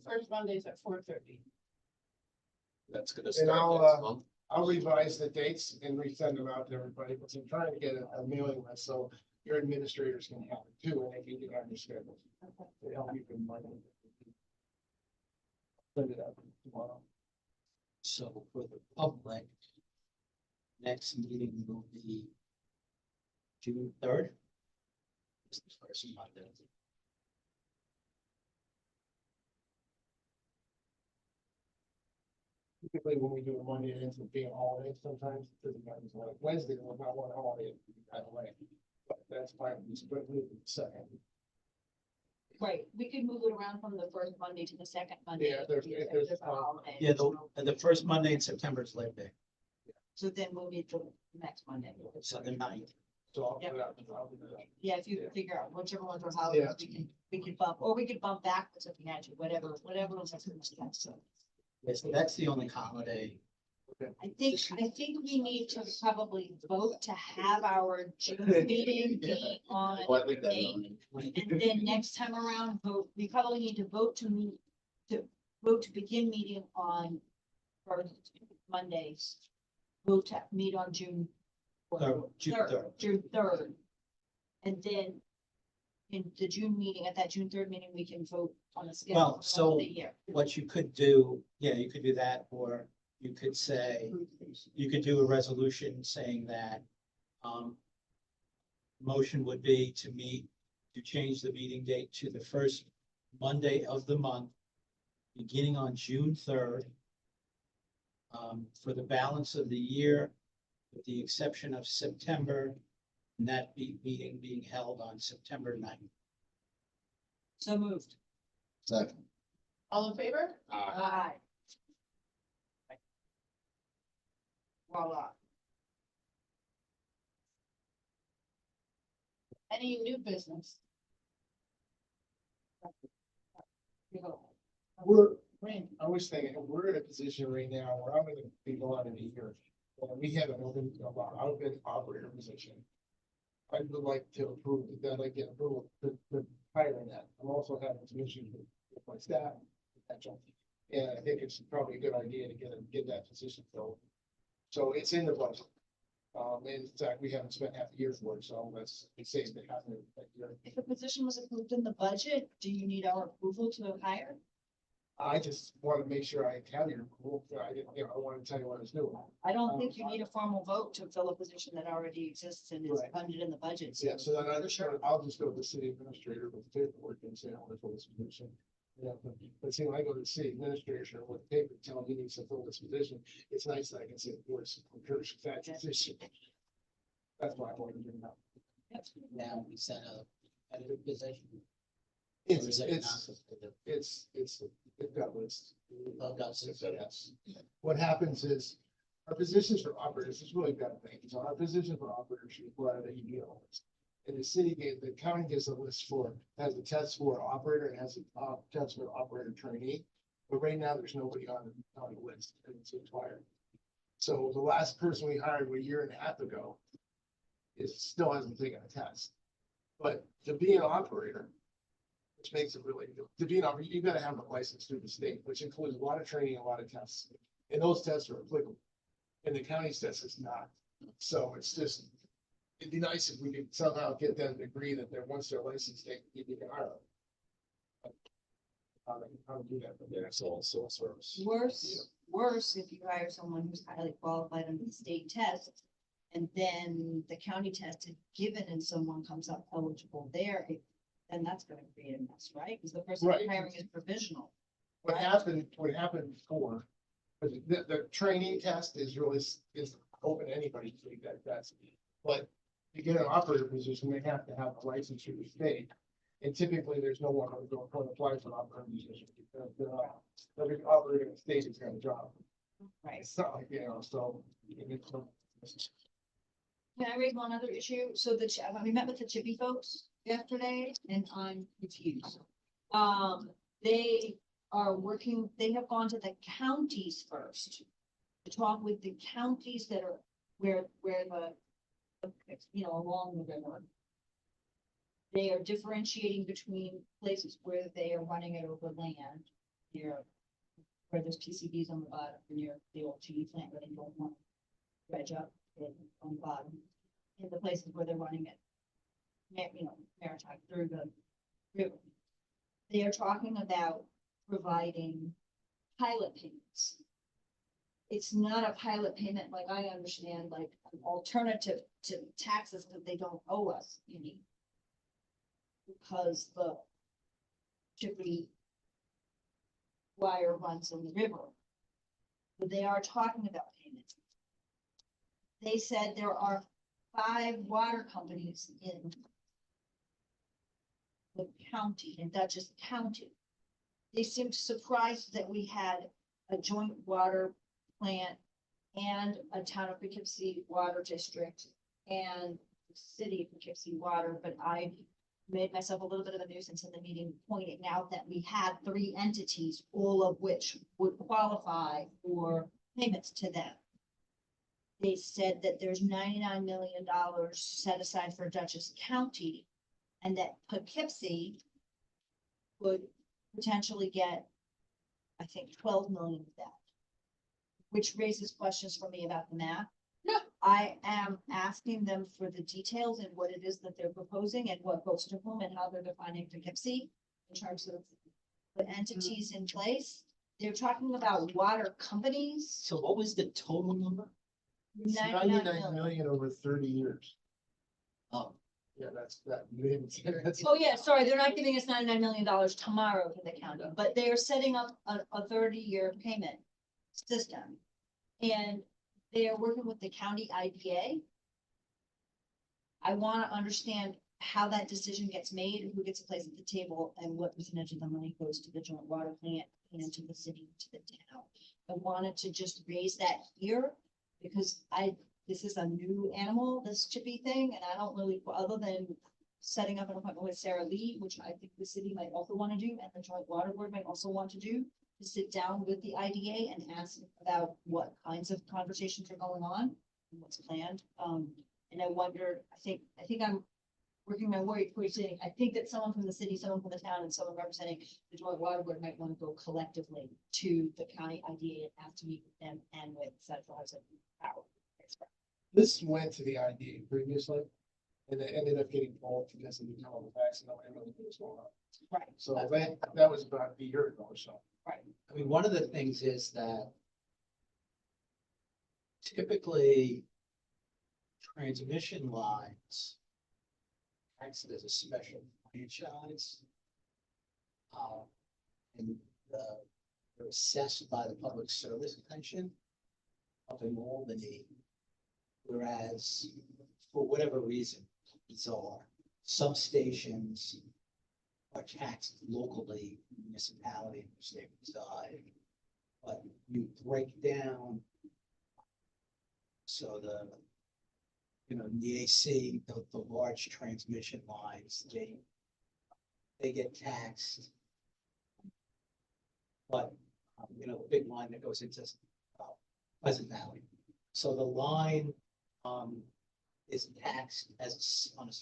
First Mondays at 4:30. That's gonna And start I'll, next month. I'll revise the dates and resend them out to everybody, because I'm trying to get a mailing list, so your administrators can have it too, and they can get on your schedule. To help you in mind. Send it out tomorrow. So for the public, next meeting will be June 3rd. It's the first Monday. Typically, when we do a Monday, it ends up being a holiday sometimes, because it happens like Wednesday, was not one holiday, kind of late. But that's fine, we split it the second. Right, we could move it around from the first Monday to the second Monday. Yeah, if there's a holiday. Yeah, the first Monday in September is Labor Day, So then we'll meet the next Monday. so the 9th. So I'll Yep. put out, I'll do that. Yeah, if you figure out whichever ones are holidays, we can bump, or we could bump backwards if we had to, whatever was. Yes, that's the only holiday. I think we need to probably vote to have our June meeting be on Well, I think that- 8th. And then next time around, we probably need to vote to begin meeting on first Mondays. Vote to meet on June. June 3rd. June 3rd. And then in the June meeting, at that June 3rd meeting, we can vote on the schedule. Well, for the rest so- of the year. What you could do, yeah, you could do that, or you could say, you could do a resolution saying that, motion would be to change the meeting date to the first Monday of the month, beginning on June 3rd, for the balance of the year, with the exception of September, and that meeting being held on September 9th. So moved. Second. All in favor? Aye. Voila. Any new business? You go. Randy, I was thinking, we're in a position right now where I'm gonna be gone in a year. And we have an open operator position. I would like to approve, that I get approval to hire that. I'm also having some issues with my staff. Potential. And I think it's probably a good idea to get that position filled. So it's in the budget. And in fact, we haven't spent half a year for it, so let's say that happened that year. If a position was approved in the budget, do you need our approval to hire? I just want to make sure I have your approval. I didn't, I want to tell you what it's doing. I don't think you need a formal vote to fill a position that already exists and is Right. funded in the budget. Yeah, so then I'll just go to the city administrator with the paperwork and say, I want to fill this position. Yeah, but see, when I go to the city administrator with paper telling me he needs to fill this position, it's nice that I can say, where's that position? That's why I wanted to bring it up. Now, we set a competitive position. It's, Or is it it's, not? it's got lists. Oh, got lists, Yes. What happens is, our positions for operators, it's really bad thing, so our position for operators should go out of the EDO list. And the county gives a list has a test for operator and has a test for operator trainee. But right now, there's nobody on the list, and it's expired. So the last person we hired a year and a half ago still hasn't taken a test. But to be an operator, which makes it really, to be an operator, you gotta have a license through the state, which includes a lot of training, and a lot of tests. And those tests are applicable. And the county's test is not. So it's just, it'd be nice if we could somehow get them to agree that once they're licensed, you can hire them. How to do that? Yeah, it's all sole service. Worse if you hire someone who's highly qualified under the state test. And then the county test is given and someone comes up eligible there, then that's gonna create a mess, right? Because the person Right. you're hiring is provisional. What happened before, was the training test is open to anybody to take that test. But to get an operator position, they have to have a license through the state. And typically, there's no one who's going to apply for an operator position. Because every operator in the state has got a job. Right. It's not like, so. Can I raise one other issue? So we met with the Chippy folks yesterday and I'm confused. They have gone to the counties first. To talk with the counties that are where the along the river. They are differentiating between places where they are running it over land, near where there's PCBs on the bottom, near the old GE plant where they don't want to dredge up it on the bottom. In the places where they're running it, maritime through the river. They are talking about providing pilot payments. It's not a pilot payment like I understand, like an alternative to taxes that they don't owe us any. Because the Chippewa wire runs in the river. But they are talking about payments. They said there are 5 water companies in the county, in Dutchess County. They seemed surprised that we had a joint water plant and a town of Poughkeepsie water district and city of Poughkeepsie water, but I made myself a little bit of a nuisance in the meeting, pointing out that we had 3 entities, all of which would qualify for payments to them. They said that there's $99 million set aside for Dutchess County, and that Poughkeepsie would potentially get, I think, 12 million of that, which raises questions for me about the math. Yeah. I am asking them for the details and what it is that they're proposing and what goes to whom and how they're defining Poughkeepsie in terms of the entities in place. They're talking about water companies. So what was the total number? It's 99 99 million over 30 years. Oh, Yeah, that's. Oh, yeah, sorry, they're not giving us $99 million tomorrow for the county, but they are setting up a 30-year payment system. And they are working with the county IDA. I want to understand how that decision gets made and who gets a place at the table and what percentage of the money goes to the joint water plant and to the city, to the town. I wanted to just raise that here because this is a new animal, this chippy thing, and I don't really, other than setting up an appointment with Sarah Lee, which I think the city might also want to do, and the joint water board might also want to do, to sit down with the IDA and ask about what kinds of conversations are going on and what's planned. And I wondered, I think I'm working my way towards saying, I think that someone from the city, someone from the town, and someone representing the joint water board might want to go collectively to the county IDA and have to meet with them and with Central Hudson Power. This went to the IDA previously, and it ended up getting pulled because of the terrible facts and nobody really knew what was going on. Right. So that was about a year ago or so. I mean, one of the things is that typically transmission lines acts as a special franchise. And they're assessed by the Public Service Commission up in Albany. Whereas, for whatever reason, bizarre, substations are taxed locally, municipality, in which they reside. But you break down. So the AC, the large transmission lines, they get taxed. But, the big line that goes into Pleasant Valley. So the line, is taxed as on a,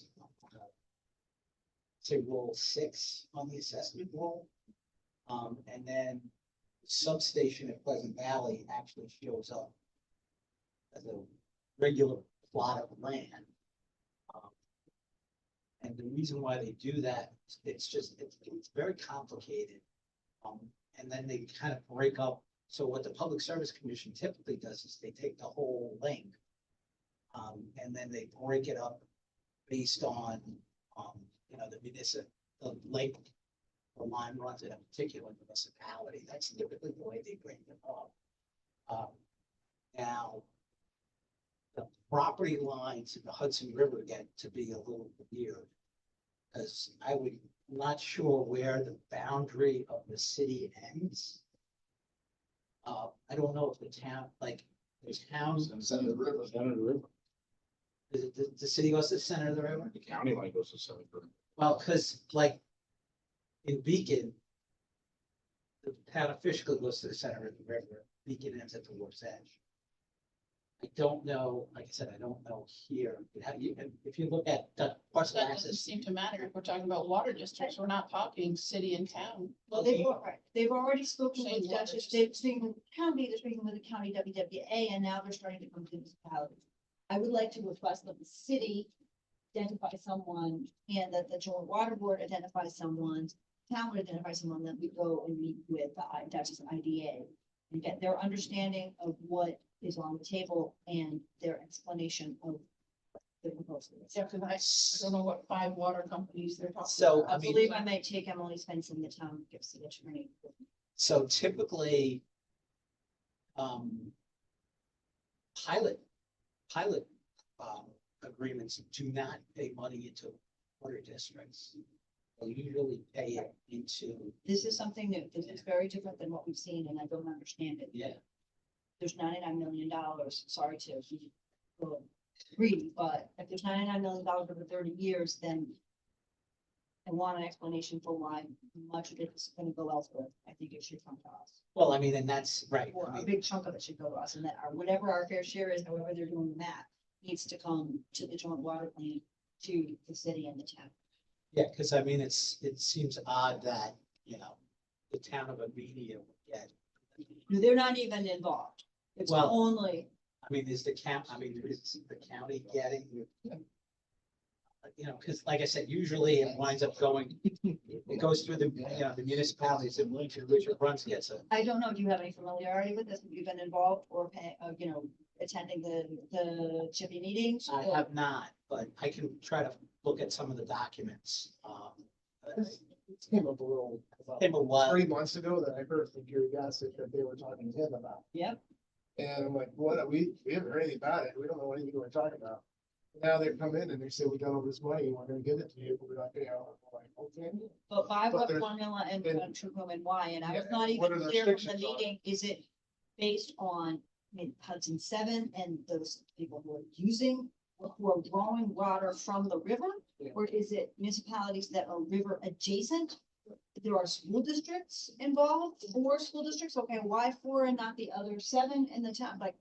say, roll 6 on the assessment roll. And then the substation at Pleasant Valley actually shows up as a regular plot of land. And the reason why they do that, it's very complicated. And then they kind of break up. So what the Public Service Commission typically does is they take the whole link. And then they break it up based on, the link, the line runs in a particular municipality. That's typically the way they break it up. Now, the property lines in the Hudson River get to be a little weird. Because I'm not sure where the boundary of the city ends. I don't know if the town, like, there's towns. Center of the river. Center of the river. Is it the city goes to the center of the river? The county line goes to center of the river. Well, because like in Beacon, the town of Fishkill goes to the center of the river. Beacon ends at the war's edge. I don't know, like I said, I don't know here, but how you, if you look at the parcel That doesn't access. seem to matter if we're talking about water districts. We're not talking city and town. Well, they've already spoken Same with water Dutchess, they've speaking with the county, they're speaking with the county WWA, and now they're starting to come to the municipality. I would like to request that the city identify someone and that the joint water board identify someone, town would identify someone, that we go and meet with the Dutchess IDA and get their understanding of what is on the table and their explanation of the proposal. Yeah, because I don't know what 5 water companies they're talking. So, about. I I mean, believe I may take Emily Svensson, the town gives the attorney. so typically. Pilot, pilot, agreements do not pay money into water districts. They usually pay it into, This is something new. This is very different than what we've seen, and I don't understand it. yeah, There's $99 million, sorry to be greedy, but if there's $99 million over 30 years, then I want an explanation for why much of it is gonna go elsewhere. I think it should come to us. well, I mean, and that's right. Or I a mean, big chunk of it should go to us, and that, whatever our fair share is, however they're doing the math, needs to come to the joint water plan, to the city and the town. yeah, because I mean, it seems odd that, you know, the town of Amelia would get. No, they're not even involved. It's Well- only, I mean, is the the county getting? You know, because like I said, usually it winds up going, it goes through the, you know, the municipalities and Richard Bruns gets it. I don't know, do you have any familiarity with this? Have you been involved or attending the Chippy meetings? I have not, but I can try to look at some of the documents. It came up a little, about Came a while. 3 months ago that I heard from Gary Gossett that they were talking to him about. Yep. And I'm like, what, we haven't heard anything about it, we don't know anything we're talking about. Now they've come in and they say, we got all this money, we're gonna give it to you, but we're not gonna, I'm like, okay. But by But what there's- formula and and- true whom and why, and I was Yeah, not what even are the clear from the restrictions on it? meeting, is it based on, Hudson 7 and those people who are using, who are drawing water from the river? Yeah. Or is it municipalities that are river adjacent? There are school districts involved, 4 school districts, okay, why 4 and not the other 7 in the town, like,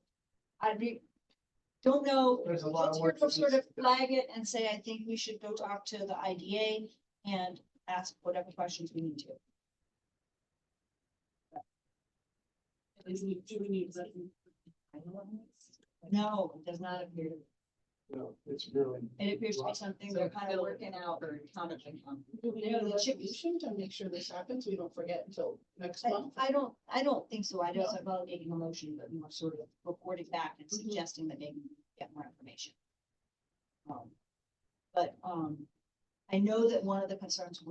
don't know. There's a lot of Let's work. go that sort needs of to be done. flag it and say, I think we should go talk to the IDA and ask whatever questions we need to. Do we need that? No, it does not appear, No, it's really. it appears to be something they're kind of working out or commenting on. Do we You need know, a the chip- resolution to make sure this happens? We don't forget until next I, month. I don't think so. I don't, about making a motion, but more sort of reporting back and suggesting that maybe we get more information. But, I know that one of the concerns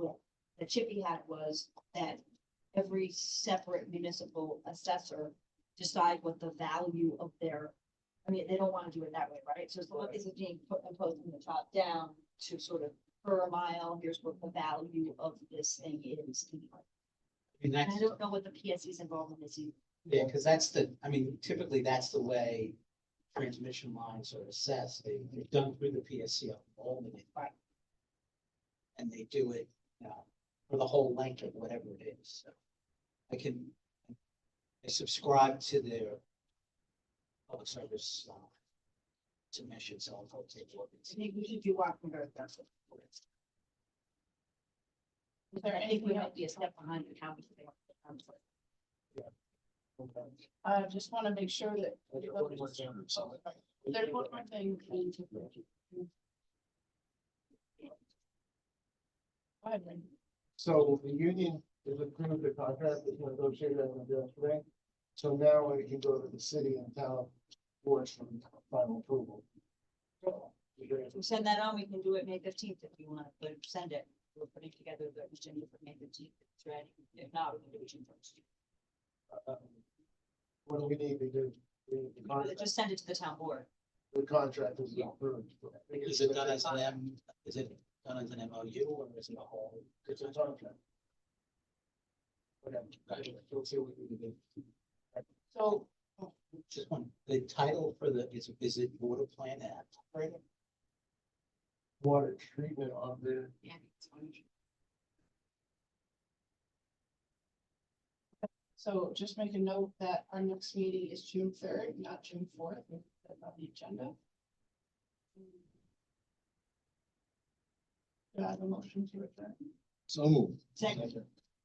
that Chippy had was that every separate municipal assessor decide what the value of their, I mean, they don't want to do it that way, right? So as long as it's being imposed from the top down to sort of per mile, here's what the value of this thing is. I mean, And that's, I don't know what the PSC is involved in this either. yeah, because that's the, I mean, typically that's the way transmission lines are assessed. They're done through the PSC of Albany. Right. And they do it, for the whole length of whatever it is. So I subscribe to their public service, submission, so I'll go take a look and I see. think we should do walk from Earth, that's what. Is there I think anything we else? might be a step behind the county. I just want to make sure that. There's one more thing. There's one more thing. we need to- Go ahead, Randy. So the union is approved the contract that's negotiated on the today. So now it can go to the city and town boards for final approval. If we send that on, we can do it May 15th if you want, but send it. We're putting together the agenda for May 15th. It's ready. If not, we can do it June 1st. What do we need to do? The contract- Just send it to the town board. The contract is approved. Is it done as an is it done as an MOU or is it a whole? It's a contract. Okay, we'll see what we can do. So, Just one, the title for the, is it water plant operator? Water treatment on the, So just make a note that our next meeting is June 3rd, not June 4th. That's on the agenda. Do I have a motion to adjourn? So moved. Second.